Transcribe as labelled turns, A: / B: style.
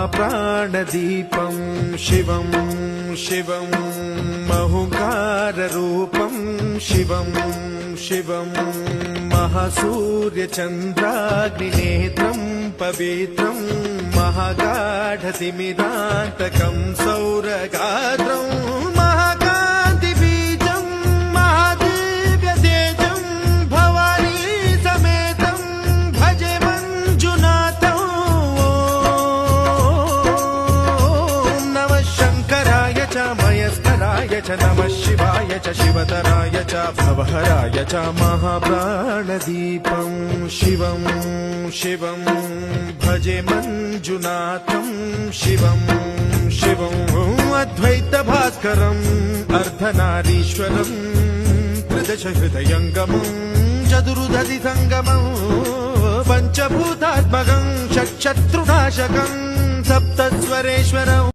A: महाप्राणदीपं शिवं शिवं महुकाररूपं शिवं शिवं महासूर्यचन्द्राग्निनेत्रं पवित्रं महागाढतिमिरान्तकं सौरगात्रं महाकान्तिबीजं महादिव्यतेजं भवानी समेतं भजे मञ्जुनाथं। ॐ नमः शङ्कराय च मयस्कराय च नमः शिवाय च शिवतराय च भवहराय च महाप्राणदीपं शिवं शिवं भजे मञ्जुनाथं शिवं शिवं अद्वैतभास्करम् अर्धनारीश्वरं त्रिदशहृदयङ्गमं चतुर्दधिसङ्गमं पञ्चभूतात्मकं षट्शत्रुनाशकं सप्तस्वरेश्वरम्।